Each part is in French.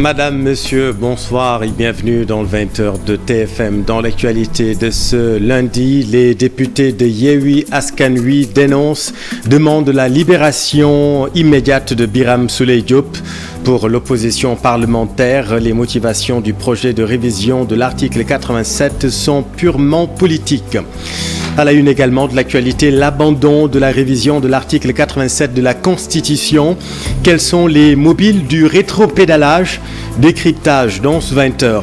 Madame, Monsieur, bonsoir et bienvenue dans le 20h de TFM. Dans l'actualité de ce lundi, les députés de Yewwi Askan Wi demandent la libération immédiate de Birame Souleye Diop. Pour l'opposition parlementaire, les motivations du projet de révision de l'article 87 sont purement politiques. À la une également de l'actualité, l'abandon de la révision de l'article 87 de la Constitution. Quels sont les mobiles du rétropédalage? Décryptage dans ce 20h.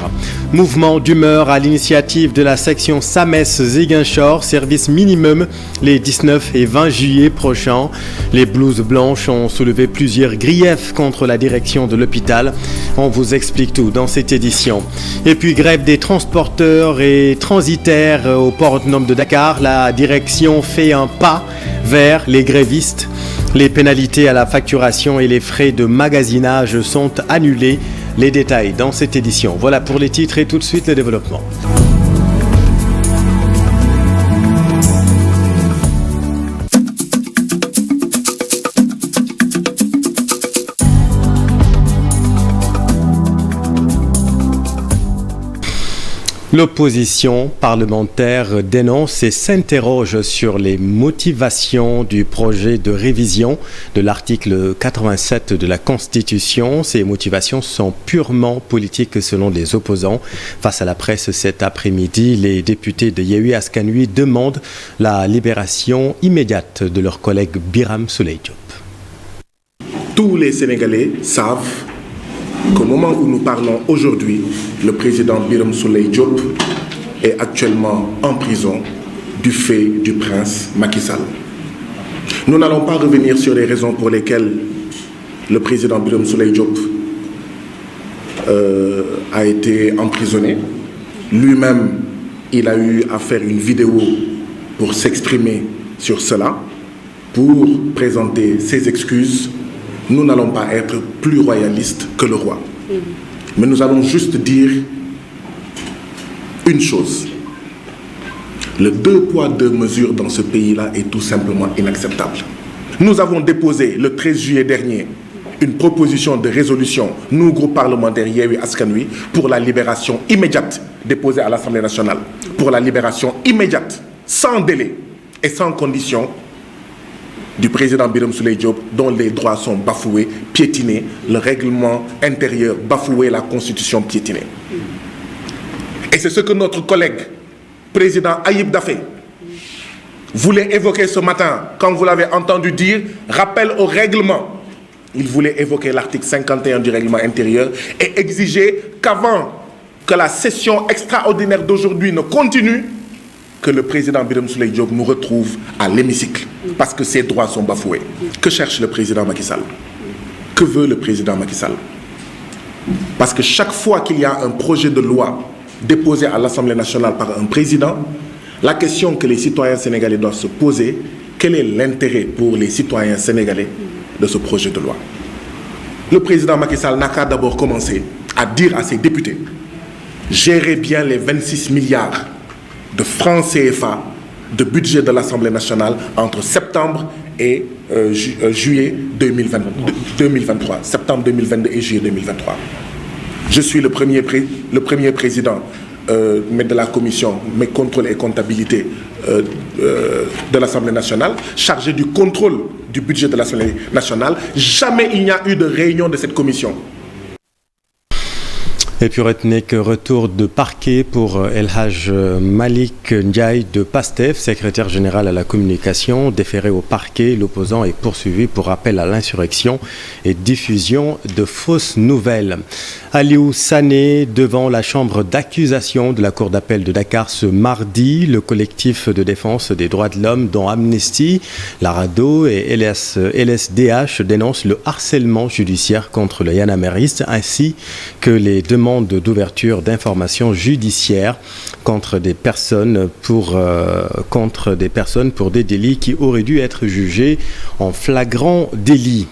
Mouvement d'humeur à l'initiative de la section Samès-Ziguinchor, service minimum les 19 et 20 juillet prochains. Les blouses blanches ont soulevé plusieurs griefs contre la direction de l'hôpital. On vous explique tout dans cette édition. Et puis grève des transporteurs et transitaires au port autonome de Dakar. La direction fait un pas vers les grévistes. Les pénalités à la facturation et les frais de magasinage sont annulés. Les détails dans cette édition. Voilà pour les titres et tout de suite le développement. L'opposition parlementaire dénonce et s'interroge sur les motivations du projet de révision de l'article 87 de la Constitution. Ces motivations sont purement politiques selon les opposants. Face à la presse cet après-midi, les députés de Yewwi Askan Wi demandent la libération immédiate de leur collègue Birame Souleye Diop. Tous les Sénégalais savent qu'au moment où nous parlons aujourd'hui, le président Birame Souleye Diop est actuellement en prison du fait du prince Macky Sall. Nous n'allons pas revenir sur les raisons pour lesquelles le président Birame Souleye Diop a été emprisonné. Lui-même, il a eu à faire une vidéo pour s'exprimer sur cela, pour présenter ses excuses. Nous n'allons pas être plus royalistes que le roi. Mais nous allons juste dire une chose. Le 2 poids 2 mesures dans ce pays-là est tout simplement inacceptable. Nous avons déposé le 13 juillet dernier une proposition de résolution, nous, groupe parlementaire Yewwi Askan Wi, pour la libération immédiate, déposée à l'Assemblée nationale, pour la libération immédiate, sans délai et sans condition, du président Birame Souleye Diop, dont les droits sont bafoués, piétinés, le règlement intérieur bafoué, la constitution piétinée. Et c'est ce que notre collègue, président Ayib Daffé, voulait évoquer ce matin, quand vous l'avez entendu dire, rappel au règlement. Il voulait évoquer l'article 51 du règlement intérieur et exiger qu'avant que la session extraordinaire d'aujourd'hui ne continue, que le président Birame Souleye Diop nous retrouve à l'hémicycle, parce que ses droits sont bafoués. Que cherche le président Macky Sall? Que veut le président Macky Sall? Parce que chaque fois qu'il y a un projet de loi déposé à l'Assemblée nationale par un président, la question que les citoyens sénégalais doivent se poser, quel est l'intérêt pour les citoyens sénégalais de ce projet de loi? Le président Macky Sall n'a qu'à d'abord commencer à dire à ses députés: gérez bien les 26 milliards de francs CFA de budget de l'Assemblée nationale entre septembre et juillet 2023. Septembre 2022 et juillet 2023. Je suis le premier président mais de la commission, mais contrôle et comptabilité de l'Assemblée nationale, chargé du contrôle du budget de l'Assemblée nationale. Jamais il n'y a eu de réunion de cette commission. Et puis retenez que retour de parquet pour El Hadj Malick Ndiaye de PASTEF, secrétaire général à la communication, déféré au parquet. L'opposant est poursuivi pour appel à l'insurrection et diffusion de fausses nouvelles. Aliou Sané devant la chambre d'accusation de la Cour d'appel de Dakar ce mardi. Le collectif de défense des droits de l'homme dont Amnesty, la RADDHO et LSDH dénoncent le harcèlement judiciaire contre le yanamériste ainsi que les demandes d'ouverture d'informations judiciaires contre des personnes pour des délits qui auraient dû être jugés en flagrant délit.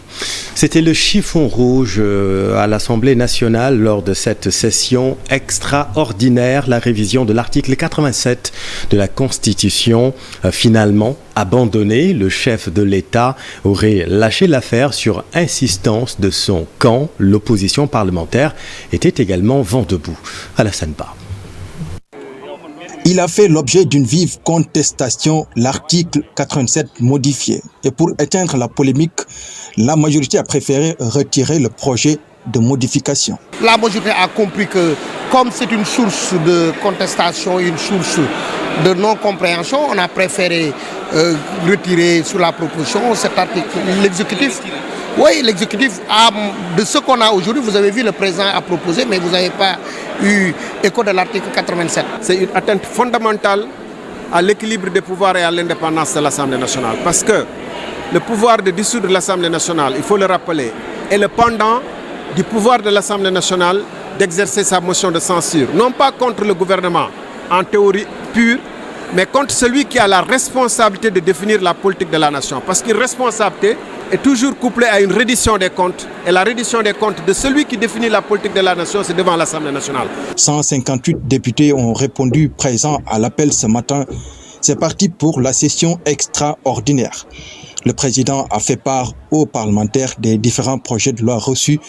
C'était le chiffon rouge à l'Assemblée nationale lors de cette session extraordinaire, la révision de l'article 87 de la Constitution. Finalement abandonné, le chef de l'État aurait lâché l'affaire sur insistance de son camp. L'opposition parlementaire était également vent debout. Alassane Ba. Il a fait l'objet d'une vive contestation, l'article 87 modifié. Et pour éteindre la polémique, la majorité a préféré retirer le projet de modification. La majorité a compris que comme c'est une source de contestation, une source de non-compréhension, on a préféré retirer sur la proposition cet article. L'exécutif, oui, l'exécutif a, de ce qu'on a aujourd'hui, vous avez vu le président a proposé, mais vous n'avez pas eu écho de l'article 87. C'est une atteinte fondamentale à l'équilibre des pouvoirs et à l'indépendance de l'Assemblée nationale. Parce que le pouvoir de dissoudre l'Assemblée nationale, il faut le rappeler, est le pendant du pouvoir de l'Assemblée nationale d'exercer sa motion de censure. Non pas contre le gouvernement en théorie pure, mais contre celui qui a la responsabilité de définir la politique de la nation. Parce qu'une responsabilité est toujours couplée à une reddition des comptes. Et la reddition des comptes de celui qui définit la politique de la nation, c'est devant l'Assemblée nationale. 158 députés ont répondu présents à l'appel ce matin. C'est parti pour la session extraordinaire. Le président a fait part aux parlementaires des différents projets de loi reçus.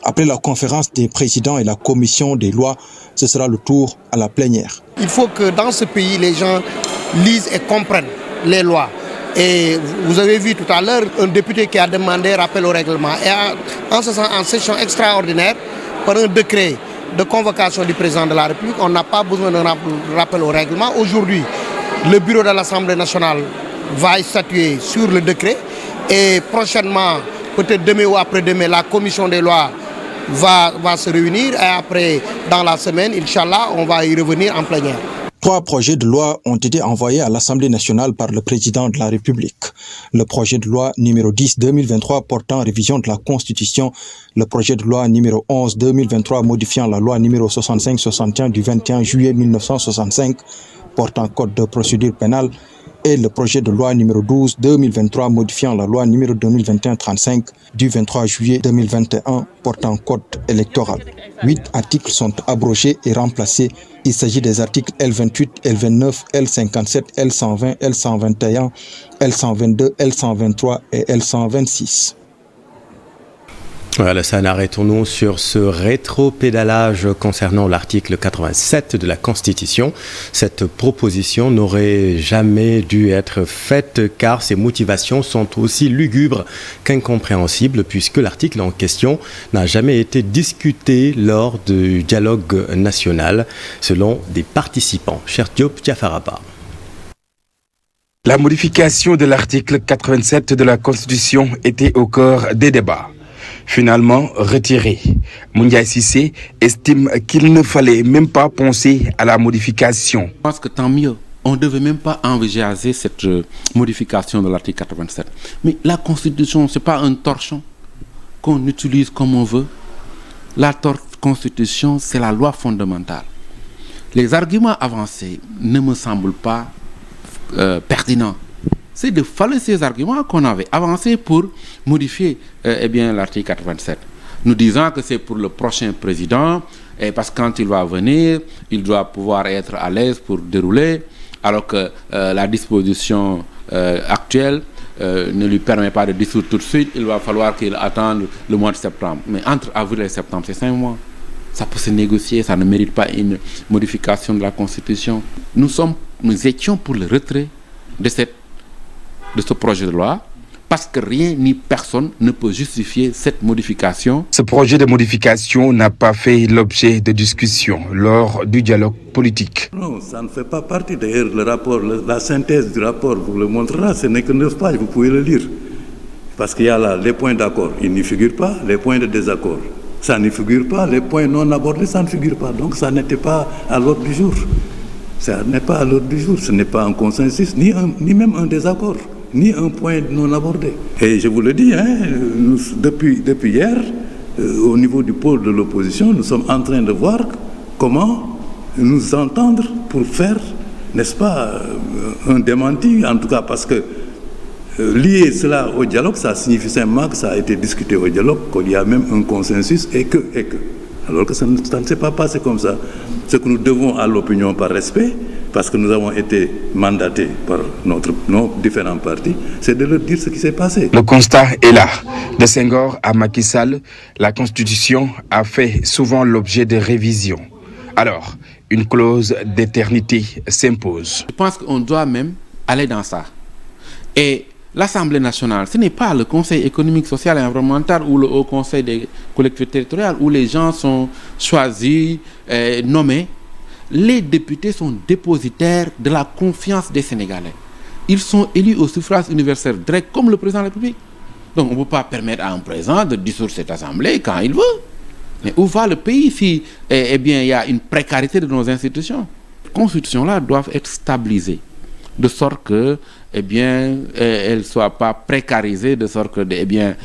Après la conférence des présidents et la commission des lois, ce sera le tour à la plénière. Il faut que dans ce pays, les gens lisent et comprennent les lois. Et vous avez vu tout à l'heure un député qui a demandé rappel au règlement. Et en ce sens, en session extraordinaire, par un décret de convocation du président de la République, on n'a pas besoin d'un rappel au règlement. Aujourd'hui, le bureau de l'Assemblée nationale va statuer sur le décret et prochainement, peut-être demain ou après-demain, la commission des lois va se réunir et après, dans la semaine, Inch'Allah, on va y revenir en plénière. 3 projets de loi ont été envoyés à l'Assemblée nationale par le président de la République. Le projet de loi numéro 10-2023 portant révision de la Constitution, le projet de loi numéro 11-2023 modifiant la loi numéro 65-61 du 21 juillet 1965 portant code de procédure pénale et le projet de loi numéro 12-2023 modifiant la loi numéro 2021-35 du 23 juillet 2021 portant code électoral. 8 articles sont abrogés et remplacés. Il s'agit des articles L28, L29, L57, L120, L121, L122, L123 et L126. Voilà, ça arrêtons-nous sur ce rétro-pédalage concernant l'article 87 de la Constitution. Cette proposition n'aurait jamais dû être faite car ses motivations sont aussi lugubres qu'incompréhensibles puisque l'article en question n'a jamais été discuté lors du dialogue national selon des participants. Cher Diop Diafaraba. La modification de l'article 87 de la Constitution était au cœur des débats. Finalement retiré. Moundiaye Cissé estime qu'il ne fallait même pas penser à la modification. Je pense que tant mieux. On ne devait même pas envisager cette modification de l'article 87. Mais la Constitution, ce n'est pas un torchon qu'on utilise comme on veut. La Constitution, c'est la loi fondamentale. Les arguments avancés ne me semblent pas pertinents. C'est de fallait ces arguments qu'on avait avancés pour modifier l'article 87. Nous disons que c'est pour le prochain président, et parce que quand il va venir, il doit pouvoir être à l'aise pour dérouler, alors que la disposition actuelle ne lui permet pas de dissoudre tout de suite. Il va falloir qu'il attende le mois de septembre. Mais entre avril et septembre, c'est 5 mois. Ça peut se négocier, ça ne mérite pas une modification de la Constitution. Nous étions pour le retrait de ce projet de loi, parce que rien ni personne ne peut justifier cette modification. Ce projet de modification n'a pas fait l'objet de discussions lors du dialogue politique. Non, ça ne fait pas partie. D'ailleurs, le rapport, la synthèse du rapport vous le montrera, ce n'est que 9 pages, vous pouvez le lire. Parce qu'il y a là les points d'accord, ils n'y figurent pas, les points de désaccord, ça n'y figure pas, les points non abordés, ça ne figure pas. Donc ça n'était pas à l'ordre du jour. Ça n'est pas à l'ordre du jour, ce n'est pas un consensus, ni même un désaccord, ni un point non abordé. Et je vous le dis, depuis hier, au niveau du pôle de l'opposition, nous sommes en train de voir comment nous entendre pour faire, n'est-ce pas, un démenti, en tout cas parce que lier cela au dialogue, ça signifie simplement que ça a été discuté au dialogue, qu'il y a même un consensus et que. Alors que ça ne s'est pas passé comme ça. Ce que nous devons à l'opinion par respect, parce que nous avons été mandatés par nos différents partis, c'est de leur dire ce qui s'est passé. Le constat est là. De Senghor à Macky Sall, la Constitution a fait souvent l'objet de révisions. Alors, une clause d'éternité s'impose. Je pense qu'on doit même aller dans ça. Et l'Assemblée nationale, ce n'est pas le Conseil économique, social et environnemental ou le Haut Conseil des collectivités territoriales où les gens sont choisis, nommés. Les députés sont dépositaires de la confiance des Sénégalais. Ils sont élus au suffrage universel direct comme le président de la République. Donc on ne peut pas permettre à un président de dissoudre cette Assemblée quand il veut. Mais où va le pays si il y a une précarité de nos institutions? Les constitutions-là doivent être stabilisées de sorte que elles ne soient pas précarisées, de sorte que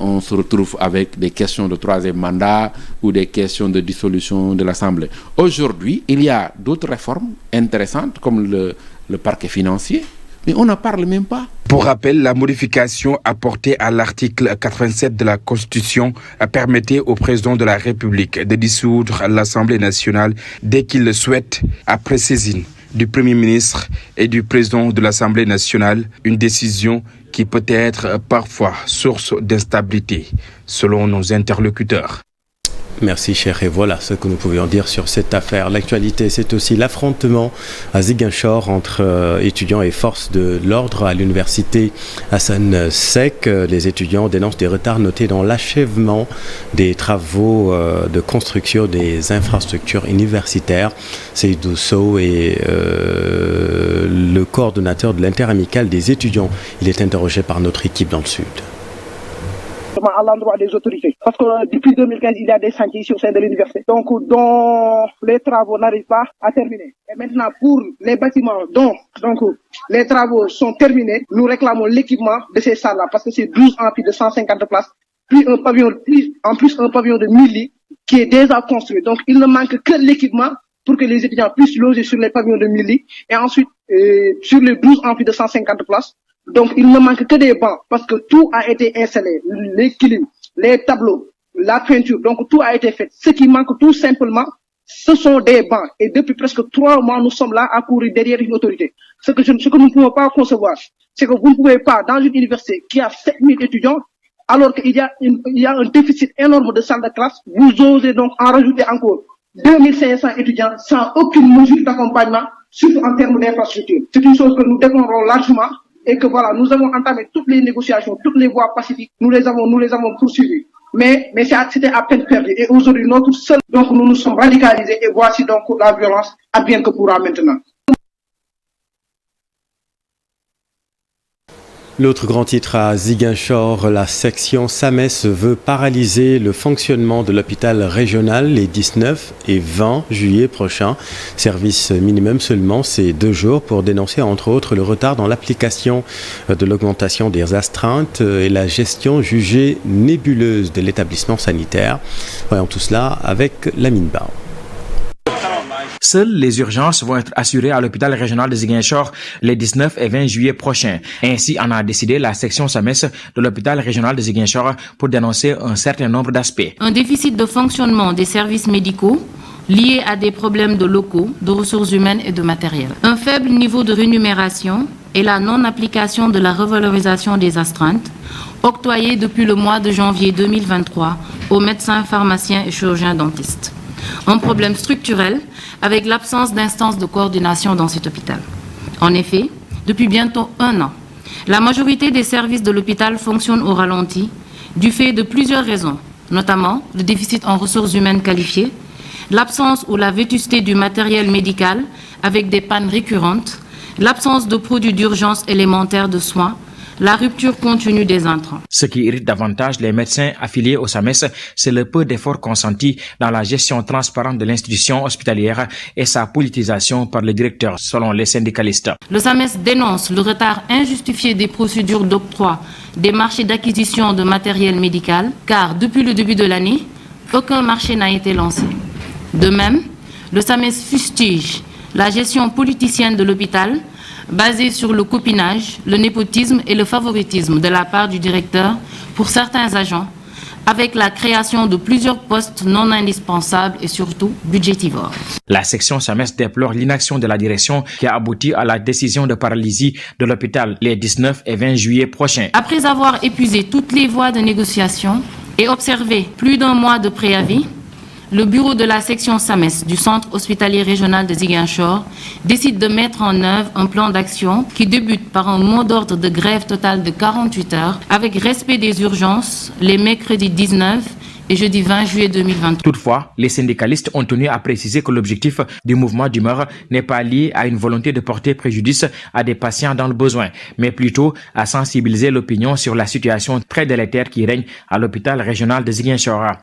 on se retrouve avec des questions de troisième mandat ou des questions de dissolution de l'Assemblée. Aujourd'hui, il y a d'autres réformes intéressantes comme le parquet financier, mais on n'en parle même pas. Pour rappel, la modification apportée à l'article 87 de la Constitution permettait au président de la République de dissoudre l'Assemblée nationale dès qu'il le souhaite, après saisine du Premier ministre et du président de l'Assemblée nationale, une décision qui peut être parfois source d'instabilité, selon nos interlocuteurs. Merci cher, et voilà ce que nous pouvions dire sur cette affaire. L'actualité, c'est aussi l'affrontement à Ziguinchor entre étudiants et forces de l'ordre à l'université Hassan Sek. Les étudiants dénoncent des retards notés dans l'achèvement des travaux de construction des infrastructures universitaires. Seydou Sow est le coordonnateur de l'interamicale des étudiants. Il est interrogé par notre équipe dans le Sud. À l'endroit des autorités. Parce que depuis 2015, il y a des chantiers ici au sein de l'université. Donc, dont les travaux n'arrivent pas à terminer. Et maintenant, pour les bâtiments dont les travaux sont terminés, nous réclamons l'équipement de ces salles-là. Parce que c'est 12 amphis de 150 places, puis un pavillon de 1000 lits qui est déjà construit. Donc, il ne manque que l'équipement pour que les étudiants puissent loger sur les pavillons de 1000 lits. Et ensuite, sur les 12 amphis de 150 places, donc, il ne manque que des bancs parce que tout a été installé, les clims, les tableaux, la peinture, donc tout a été fait. Ce qui manque tout simplement, ce sont des bancs. Et depuis presque 3 mois, nous sommes là à courir derrière une autorité. Ce que nous ne pouvons pas concevoir, c'est que vous ne pouvez pas, dans une université qui a 7000 étudiants, alors qu'il y a un déficit énorme de salles de classe, vous osez donc en rajouter encore 2500 étudiants sans aucune mesure d'accompagnement, surtout en termes d'infrastructure. C'est une chose que nous déplorons largement. Et que voilà, nous avons entamé toutes les négociations, toutes les voies pacifiques, nous les avons poursuivies. Mais c'était à peine perdu. Et aujourd'hui, notre seul, donc nous nous sommes radicalisés et voici donc la violence advienne que pourra maintenant. L'autre grand titre à Ziguinchor, la section SAMES veut paralyser le fonctionnement de l'hôpital régional les 19 et 20 juillet prochains. Service minimum seulement ces 2 jours pour dénoncer entre autres le retard dans l'application de l'augmentation des astreintes et la gestion jugée nébuleuse de l'établissement sanitaire. Voyons tout cela avec Lamine Bao. Seules les urgences vont être assurées à l'hôpital régional de Ziguinchor les 19 et 20 juillet prochains. Ainsi en a décidé la section SAMES de l'hôpital régional de Ziguinchor pour dénoncer un certain nombre d'aspects. Un déficit de fonctionnement des services médicaux liés à des problèmes de locaux, de ressources humaines et de matériel. Un faible niveau de rémunération et la non-application de la revalorisation des astreintes octroyées depuis le mois de janvier 2023 aux médecins, pharmaciens et chirurgiens dentistes. Un problème structurel avec l'absence d'instances de coordination dans cet hôpital. En effet, depuis bientôt 1 an, la majorité des services de l'hôpital fonctionnent au ralenti du fait de plusieurs raisons, notamment le déficit en ressources humaines qualifiées, l'absence ou la vétusté du matériel médical avec des pannes récurrentes, l'absence de produits d'urgence élémentaires de soins, la rupture continue des intrants. Ce qui irrite davantage les médecins affiliés au SAMES, c'est le peu d'efforts consentis dans la gestion transparente de l'institution hospitalière et sa politisation par le directeur, selon les syndicalistes. Le SAMES dénonce le retard injustifié des procédures d'octroi des marchés d'acquisition de matériel médical, car depuis le début de l'année, aucun marché n'a été lancé. De même, le SAMES fustige la gestion politicienne de l'hôpital, basée sur le copinage, le népotisme et le favoritisme de la part du directeur pour certains agents, avec la création de plusieurs postes non indispensables et surtout budgétivores. La section SAMES déplore l'inaction de la direction qui a abouti à la décision de paralysie de l'hôpital les 19 et 20 juillet prochains. Après avoir épuisé toutes les voies de négociation et observé plus d'1 mois de préavis, le bureau de la section SAMES du Centre hospitalier régional de Ziguinchor décide de mettre en œuvre un plan d'action qui débute par un mot d'ordre de grève totale de 48 heures avec respect des urgences les mercredis 19 et jeudi 20 juillet 2023. Toutefois, les syndicalistes ont tenu à préciser que l'objectif du mouvement d'humeur n'est pas lié à une volonté de porter préjudice à des patients dans le besoin, mais plutôt à sensibiliser l'opinion sur la situation très délétère qui règne à l'hôpital régional de Ziguinchor.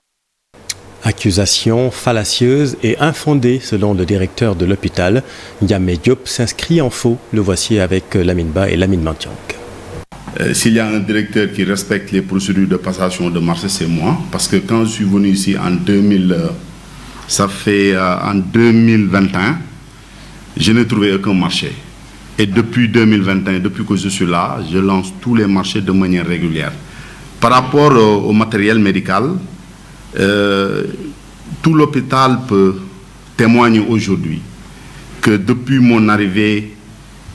Accusation fallacieuse et infondée selon le directeur de l'hôpital. Yamé Diop s'inscrit en faux. Le voici avec Lamine Ba et Lamine Mantiank. S'il y a un directeur qui respecte les procédures de passation de marché, c'est moi. Parce que quand je suis venu ici en 2021, je n'ai trouvé aucun marché. Et depuis 2021, depuis que je suis là, je lance tous les marchés de manière régulière. Par rapport au matériel médical, tout l'hôpital peut témoigner aujourd'hui que depuis mon arrivée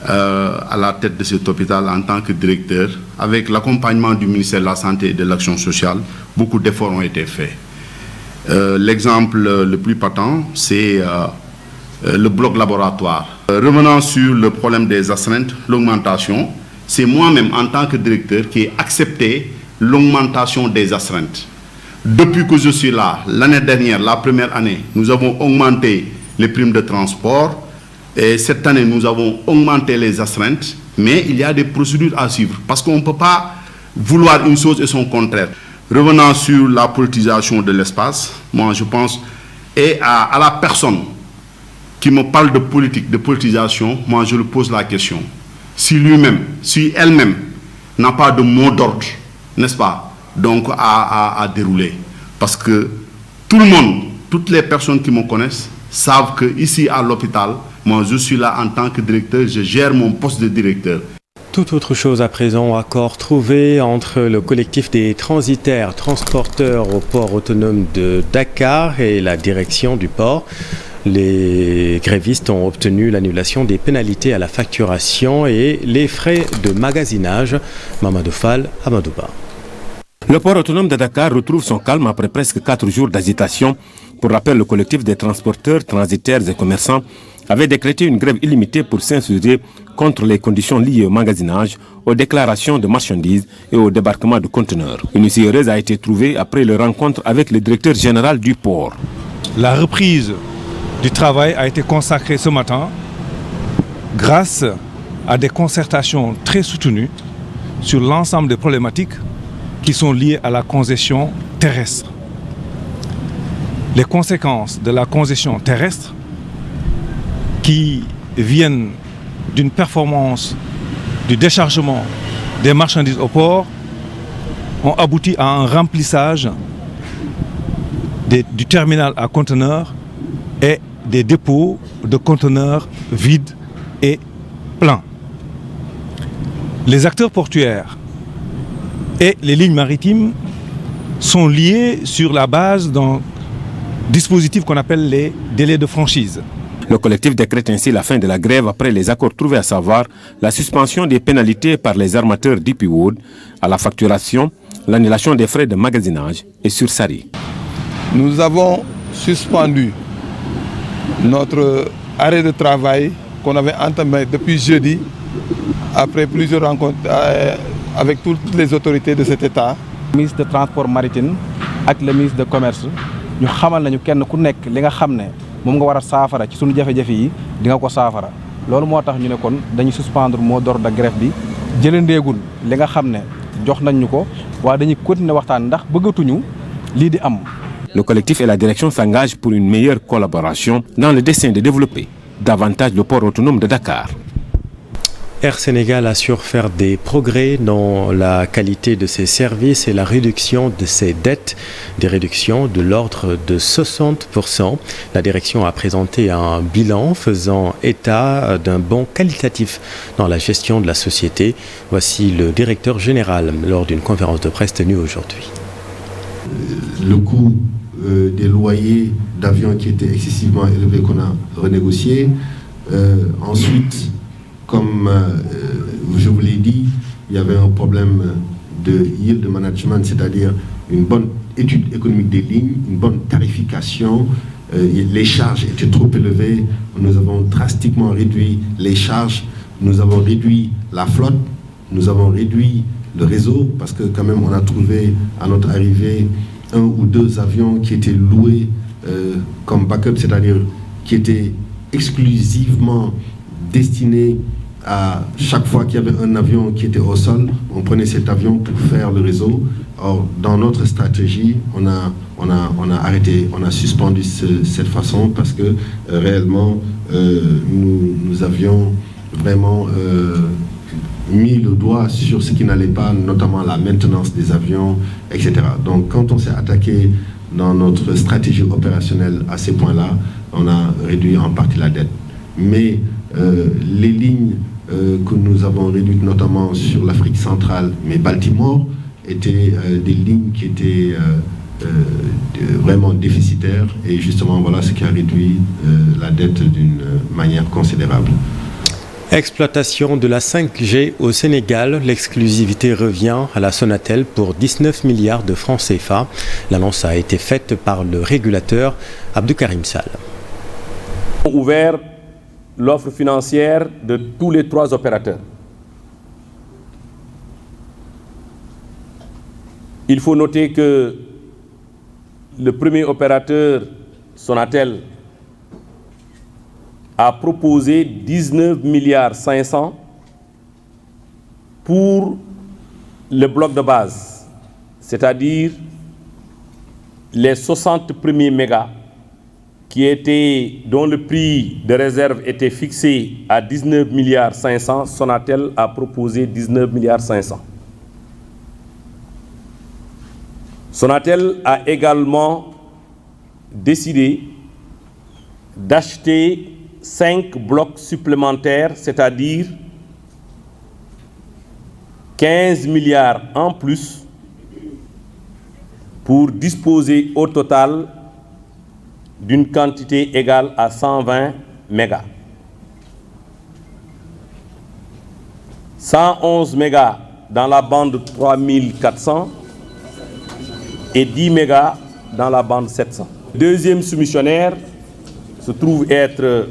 à la tête de cet hôpital en tant que directeur, avec l'accompagnement du ministère de la Santé et de l'Action sociale, beaucoup d'efforts ont été faits. L'exemple le plus patent, c'est le bloc laboratoire. Revenant sur le problème des astreintes, l'augmentation, c'est moi-même en tant que directeur qui ai accepté l'augmentation des astreintes. Depuis que je suis là, l'année dernière, la première année, nous avons augmenté les primes de transport. Et cette année, nous avons augmenté les astreintes. Mais il y a des procédures à suivre. Parce qu'on ne peut pas vouloir une chose et son contraire. Revenant sur la politisation de l'espace, moi je pense, et à la personne qui me parle de politique, de politisation, moi je lui pose la question. Si lui-même, si elle-même n'a pas de mot d'ordre, n'est-ce pas, donc à dérouler. Parce que tout le monde, toutes les personnes qui me connaissent, savent que ici à l'hôpital, moi je suis là en tant que directeur, je gère mon poste de directeur. Tout autre chose à présent, accord trouvé entre le collectif des transitaires transporteurs au port autonome de Dakar et la direction du port. Les grévistes ont obtenu l'annulation des pénalités à la facturation et les frais de magasinage. Mamadou Fall, Amadouba. Le port autonome de Dakar retrouve son calme après presque 4 jours d'agitation. Pour rappel, le collectif des transporteurs, transitaires et commerçants avait décrété une grève illimitée pour s'insurger contre les conditions liées au magasinage, aux déclarations de marchandises et au débarquement de conteneurs. Une issue heureuse a été trouvée après le rencontre avec le directeur général du port. La reprise du travail a été consacrée ce matin grâce à des concertations très soutenues sur l'ensemble des problématiques qui sont liées à la congestion terrestre. Les conséquences de la congestion terrestre qui viennent d'une performance du déchargement des marchandises au port ont abouti à un remplissage du terminal à conteneurs et des dépôts de conteneurs vides et pleins. Les acteurs portuaires et les lignes maritimes sont liés sur la base d'un dispositif qu'on appelle les délais de franchise. Le collectif décrète ainsi la fin de la grève après les accords trouvés, à savoir la suspension des pénalités par les armateurs DP World à la facturation, l'annulation des frais de magasinage et sursari. Nous avons suspendu notre arrêt de travail qu'on avait entamé depuis jeudi après plusieurs rencontres avec toutes les autorités de cet État. Le ministre de transport maritime et le ministre de commerce ñu xamal nañu kenn ku nekk li nga xam ne moom nga war a saafara ci sunu jafe-jafe yi di nga ko saafara loolu moo tax ñu ne kon dañuy suspendre mot d'ordre de grève bi jëlandeegul li nga xam ne jox nañ ñu ko waaye dañuy continuer waxtaan ndax bëggatuñu lii di am. Le collectif et la direction s'engagent pour une meilleure collaboration dans le dessein de développer davantage le port autonome de Dakar. Air Sénégal assure faire des progrès dans la qualité de ses services et la réduction de ses dettes, des réductions de l'ordre de 60%. La direction a présenté un bilan faisant état d'un bond qualitatif dans la gestion de la société. Voici le directeur général lors d'une conférence de presse tenue aujourd'hui. Le coût des loyers d'avions qui étaient excessivement élevés qu'on a renégocié. Ensuite, comme je vous l'ai dit, il y avait un problème de yield management, c'est-à-dire une bonne étude économique des lignes, une bonne tarification. Les charges étaient trop élevées. Nous avons drastiquement réduit les charges. Nous avons réduit la flotte. Nous avons réduit le réseau parce que quand même on a trouvé à notre arrivée 1 ou 2 avions qui étaient loués comme backup, c'est-à-dire qui étaient exclusivement destinés à chaque fois qu'il y avait un avion qui était au sol, on prenait cet avion pour faire le réseau. Or, dans notre stratégie, on a arrêté, on a suspendu cette façon parce que réellement, nous avions vraiment mis le doigt sur ce qui n'allait pas, notamment la maintenance des avions, etc. Donc, quand on s'est attaqué dans notre stratégie opérationnelle à ces points-là, on a réduit en partie la dette. Mais les lignes que nous avons réduites, notamment sur l'Afrique centrale, mais Baltimore, étaient des lignes qui étaient vraiment déficitaires. Et justement, voilà ce qui a réduit la dette d'une manière considérable. Exploitation de la 5G au Sénégal, l'exclusivité revient à la Sonatel pour 19 milliards de francs CFA. L'annonce a été faite par le régulateur Abdou Karim Sall. Ouvert l'offre financière de tous les 3 opérateurs. Il faut noter que le premier opérateur, Sonatel, a proposé 19 milliards 500 pour le bloc de base, c'est-à-dire les 60 premiers mégas dont le prix de réserve était fixé à 19 milliards 500, Sonatel a proposé 19 milliards 500. Sonatel a également décidé d'acheter 5 blocs supplémentaires, c'est-à-dire 15 milliards en plus pour disposer au total d'une quantité égale à 120 mégas. 111 mégas dans la bande 3400 et 10 mégas dans la bande 700. Le deuxième soumissionnaire se trouve être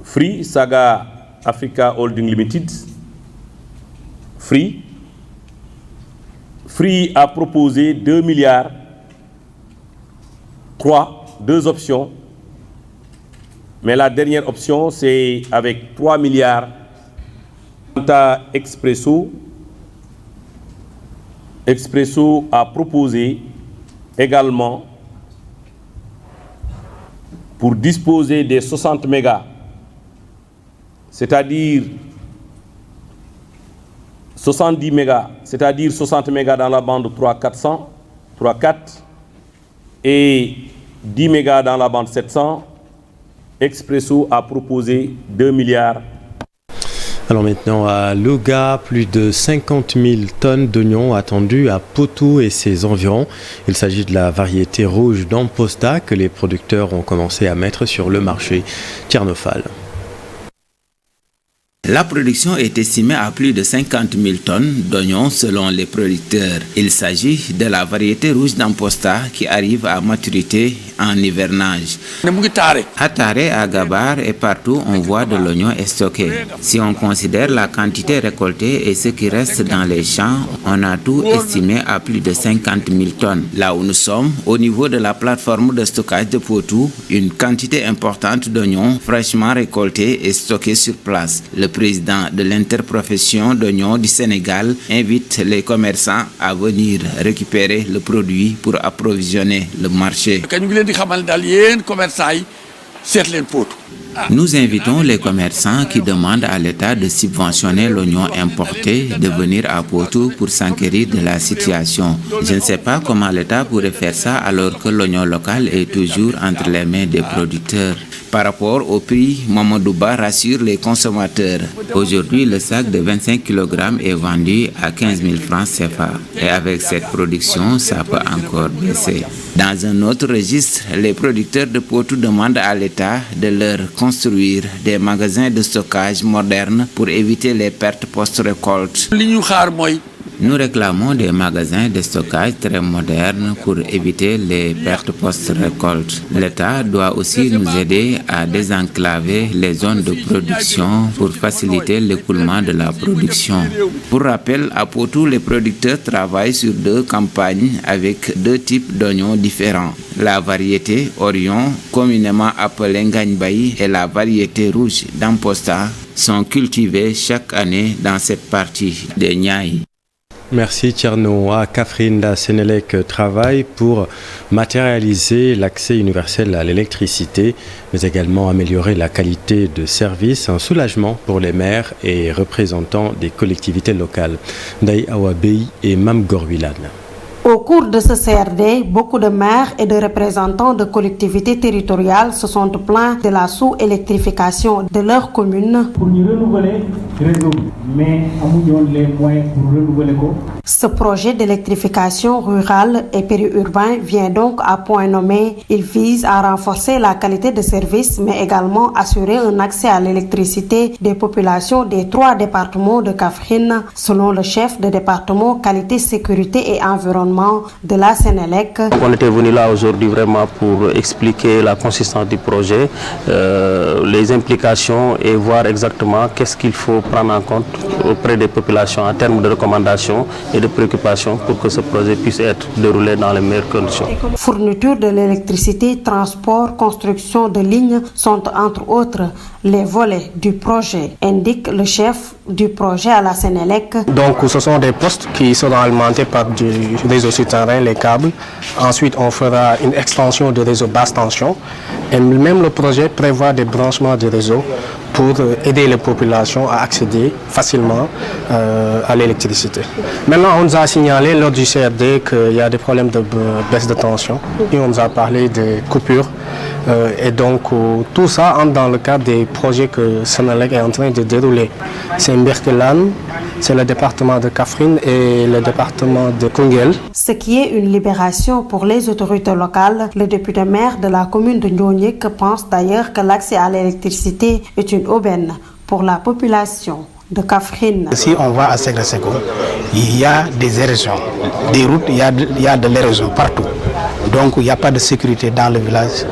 Free, Saga Africa Holding Limited. Free a proposé 2 milliards, 2 options, mais la dernière option c'est avec 3 milliards. Quant à Expresso a proposé également pour disposer des 60 mégas, c'est-à-dire 70 mégas, c'est-à-dire 60 mégas dans la bande 3400, 34 et 10 mégas dans la bande 700, Expresso a proposé 2 milliards. Alors maintenant à Louga, plus de 50 000 tonnes d'oignons attendues à Potou et ses environs. Il s'agit de la variété rouge d'Amposta que les producteurs ont commencé à mettre sur le marché. Tiernophal. La production est estimée à plus de 50 000 tonnes d'oignons selon les producteurs. Il s'agit de la variété rouge d'Amposta qui arrive à maturité en hivernage. À Taré, à Gabar et partout, on voit de l'oignon stocké. Si on considère la quantité récoltée et ce qui reste dans les champs, on a tout estimé à plus de 50 000 tonnes. Là où nous sommes, au niveau de la plateforme de stockage de Potou, une quantité importante d'oignons fraîchement récoltés et stockés sur place. Le président de l'interprofession d'oignons du Sénégal invite les commerçants à venir récupérer le produit pour approvisionner le marché. Nous invitons les commerçants qui demandent à l'État de subventionner l'oignon importé de venir à Potou pour s'enquérir de la situation. Je ne sais pas comment l'État pourrait faire ça alors que l'oignon local est toujours entre les mains des producteurs. Par rapport au prix, Mamadouba rassure les consommateurs. Aujourd'hui, le sac de 25 kg est vendu à 15 000 francs CFA. Et avec cette production, ça peut encore baisser. Dans un autre registre, les producteurs de Potou demandent à l'État de leur construire des magasins de stockage modernes pour éviter les pertes post-récolte. Nous réclamons des magasins de stockage très modernes pour éviter les pertes post-récolte. L'État doit aussi nous aider à désenclaver les zones de production pour faciliter l'écoulement de la production. Pour rappel, à Potou, les producteurs travaillent sur 2 campagnes avec 2 types d'oignons différents. La variété Orion, communément appelée Ngagnbayi, et la variété rouge d'Amposta sont cultivés chaque année dans cette partie de Niayes. Merci Tierno. À Kaffrine, la Sénélec travaille pour matérialiser l'accès universel à l'électricité, mais également améliorer la qualité de service, un soulagement pour les maires et représentants des collectivités locales. Ndai Awabei et Mam Gorwilan. Au cours de ce CRD, beaucoup de maires et de représentants de collectivités territoriales se sont plaints de la sous-électrification de leur commune. Pour nous renouveler le réseau, mais nous avons les moyens pour renouveler. Ce projet d'électrification rurale et périurbain vient donc à point nommé. Il vise à renforcer la qualité de service, mais également assurer un accès à l'électricité des populations des 3 départements de Kaffrine, selon le chef de département qualité, sécurité et environnement de la Sénélec. On était venu là aujourd'hui vraiment pour expliquer la consistance du projet, les implications et voir exactement qu'est-ce qu'il faut prendre en compte auprès des populations en termes de recommandations et de préoccupations pour que ce projet puisse être déroulé dans les meilleures conditions. Fourniture de l'électricité, transport, construction de lignes sont entre autres les volets du projet, indique le chef du projet à la Sénélec. Donc ce sont des postes qui seront alimentés par du réseau souterrain, les câbles. Ensuite on fera une extension du réseau basse tension et même le projet prévoit des branchements du réseau pour aider les populations à accéder facilement à l'électricité. Maintenant, on nous a signalé lors du CRD qu'il y a des problèmes de baisse de tension. Et on nous a parlé des coupures. Et donc, tout ça entre dans le cadre des projets que Sénélec est en train de dérouler. C'est Mbirkelan, c'est le département de Kaffrine et le département de Koungheul. Ce qui est une libération pour les autorités locales. Le député maire de la commune de Ndionyek pense d'ailleurs que l'accès à l'électricité est une aubaine pour la population de Kaffrine. Si on va à Segresego, il y a des érosions, des routes, il y a de l'érosion partout. Donc il n'y a pas de sécurité dans le village.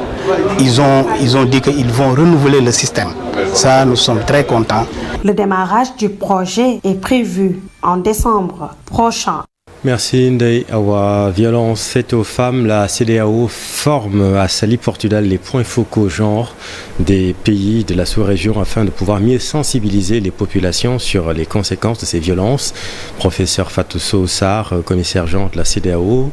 Ils ont dit qu'ils vont renouveler le système. Ça, nous sommes très contents. Le démarrage du projet est prévu en décembre prochain. Merci Ndei Awa. Violence faite aux femmes, la CEDEAO forme à Saly, Portugal, les points focaux genre des pays de la sous-région afin de pouvoir mieux sensibiliser les populations sur les conséquences de ces violences. Professeur Fatou Sarr, commissaire genre de la CEDEAO,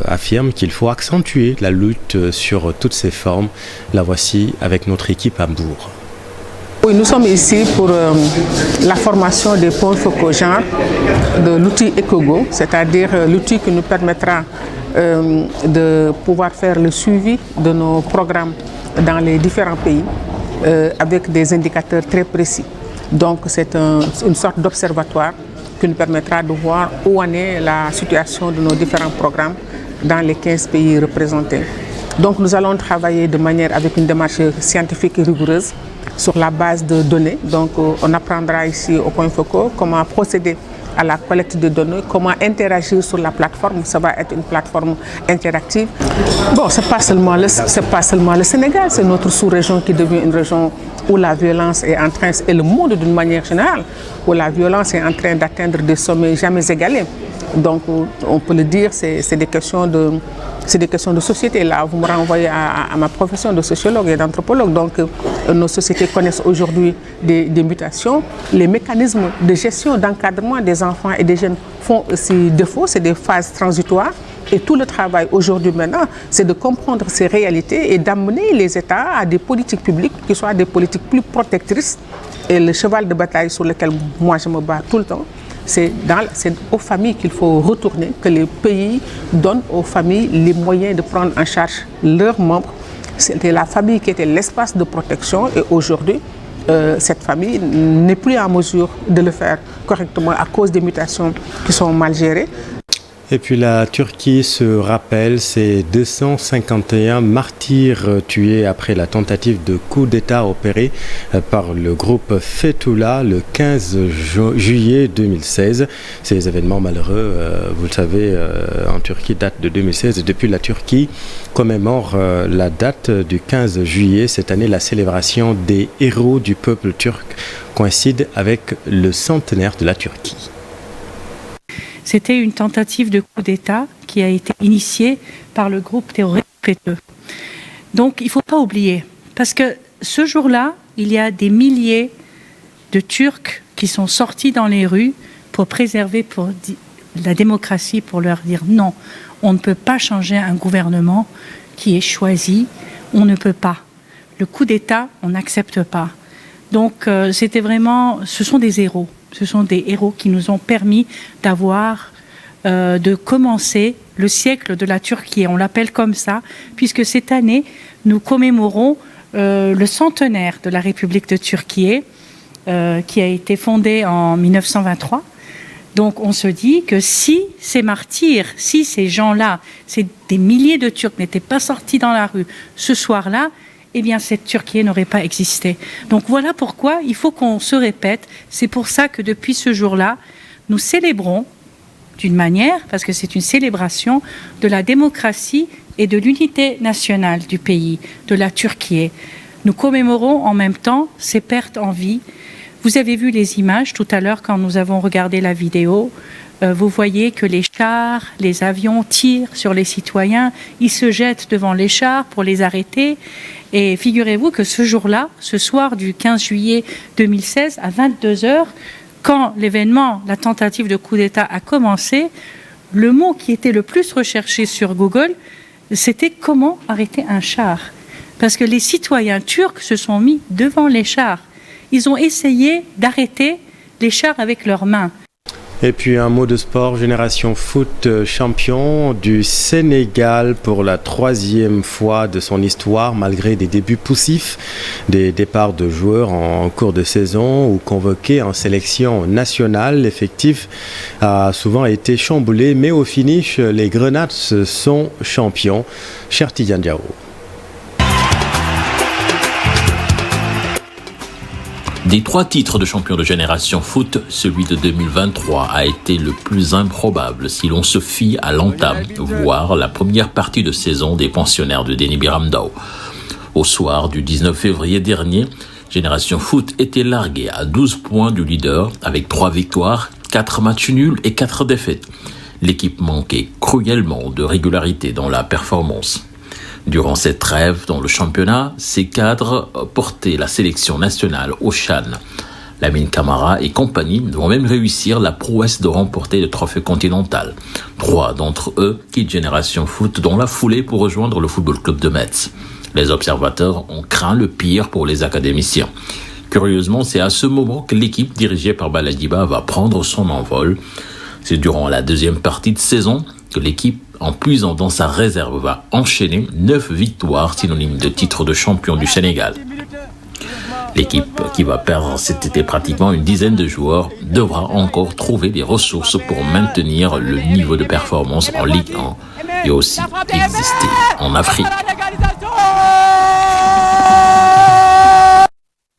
affirme qu'il faut accentuer la lutte sur toutes ces formes. La voici avec notre équipe à Bourg. Oui, nous sommes ici pour la formation des points focaux genre de l'outil EcoGo, c'est-à-dire l'outil qui nous permettra de pouvoir faire le suivi de nos programmes dans les différents pays avec des indicateurs très précis. Donc c'est une sorte d'observatoire qui nous permettra de voir où en est la situation de nos différents programmes dans les 15 pays représentés. Donc nous allons travailler de manière avec une démarche scientifique et rigoureuse sur la base de données. Donc on apprendra ici au point focaux comment procéder à la collecte de données, comment interagir sur la plateforme. Ça va être une plateforme interactive. Bon, c'est pas seulement le Sénégal, c'est notre sous-région qui devient une région où la violence est en train, et le monde d'une manière générale, où la violence est en train d'atteindre des sommets jamais égalés. Donc on peut le dire, c'est des questions de société. Là, vous me renvoyez à ma profession de sociologue et d'anthropologue. Donc nos sociétés connaissent aujourd'hui des mutations. Les mécanismes de gestion, d'encadrement des enfants et des jeunes font aussi défaut. C'est des phases transitoires. Et tout le travail aujourd'hui maintenant, c'est de comprendre ces réalités et d'amener les États à des politiques publiques qui soient des politiques plus protectrices. Et le cheval de bataille sur lequel moi je me bats tout le temps, c'est aux familles qu'il faut retourner, que les pays donnent aux familles les moyens de prendre en charge leurs membres. C'était la famille qui était l'espace de protection et aujourd'hui, cette famille n'est plus en mesure de le faire correctement à cause des mutations qui sont mal gérées. Et puis la Turquie se rappelle ces 251 martyrs tués après la tentative de coup d'État opérée par le groupe Fethullah le 15 juillet 2016. Ces événements malheureux, vous le savez, en Turquie datent de 2016. Et depuis, la Turquie commémore la date du 15 juillet. Cette année, la célébration des héros du peuple turc coïncide avec le centenaire de la Turquie. C'était une tentative de coup d'État qui a été initiée par le groupe terroriste FETÖ. Donc il ne faut pas oublier, parce que ce jour-là, il y a des milliers de Turcs qui sont sortis dans les rues pour préserver la démocratie, pour leur dire non, on ne peut pas changer un gouvernement qui est choisi, on ne peut pas. Le coup d'État, on n'accepte pas. Donc c'était vraiment, ce sont des héros. Ce sont des héros qui nous ont permis de commencer le siècle de la Turquie. On l'appelle comme ça, puisque cette année, nous commémorons le centenaire de la République de Turquie, qui a été fondée en 1923. Donc on se dit que si ces martyrs, si ces gens-là, des milliers de Turcs n'étaient pas sortis dans la rue ce soir-là, eh bien cette Turquie n'aurait pas existé. Donc voilà pourquoi il faut qu'on se répète. C'est pour ça que depuis ce jour-là, nous célébrons d'une manière, parce que c'est une célébration de la démocratie et de l'unité nationale du pays, de la Turquie. Nous commémorons en même temps ces pertes en vie. Vous avez vu les images tout à l'heure quand nous avons regardé la vidéo. Vous voyez que les chars, les avions tirent sur les citoyens. Ils se jettent devant les chars pour les arrêter. Et figurez-vous que ce jour-là, ce soir du 15 juillet 2016, à 22h, quand l'événement, la tentative de coup d'État a commencé, le mot qui était le plus recherché sur Google, c'était « Comment arrêter un char ?» Parce que les citoyens turcs se sont mis devant les chars. Ils ont essayé d'arrêter les chars avec leurs mains. Et puis un mot de sport, Génération Foot champion du Sénégal pour la 3e fois de son histoire, malgré des débuts poussifs, des départs de joueurs en cours de saison ou convoqués en sélection nationale. L'effectif a souvent été chamboulé, mais au finish, les Grenades sont champions. Cher Tidiane Diao. Des 3 titres de champion de Génération Foot, celui de 2023 a été le plus improbable si l'on se fie à l'entame, voire la première partie de saison des pensionnaires de Déni Biramdao. Au soir du 19 février dernier, Génération Foot était largué à 12 points du leader avec 3 victoires, 4 matchs nuls et 4 défaites. L'équipe manquait cruellement de régularité dans la performance. Durant cette trêve dans le championnat, ses cadres portaient la sélection nationale au CHAN. Lamine Camara et compagnie vont même réussir la prouesse de remporter le trophée continental. 3 d'entre eux quittent Génération Foot dans la foulée pour rejoindre le Football Club de Metz. Les observateurs ont craint le pire pour les académiciens. Curieusement, c'est à ce moment que l'équipe dirigée par Baladiba va prendre son envol. C'est durant la 2e partie de saison que l'équipe, en puisant dans sa réserve, va enchaîner 9 victoires synonymes de titre de champion du Sénégal. L'équipe, qui va perdre cet été pratiquement une dizaine de joueurs, devra encore trouver des ressources pour maintenir le niveau de performance en Ligue 1 et aussi exister en Afrique.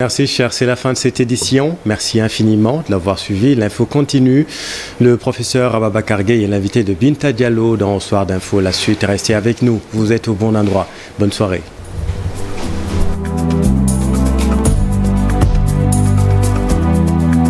Merci cher, c'est la fin de cette édition. Merci infiniment de l'avoir suivi. L'info continue. Le professeur Ababacar Gueye est l'invité de Binta Diallo dans Soir d'Info. La suite, restez avec nous. Vous êtes au bon endroit. Bonne soirée.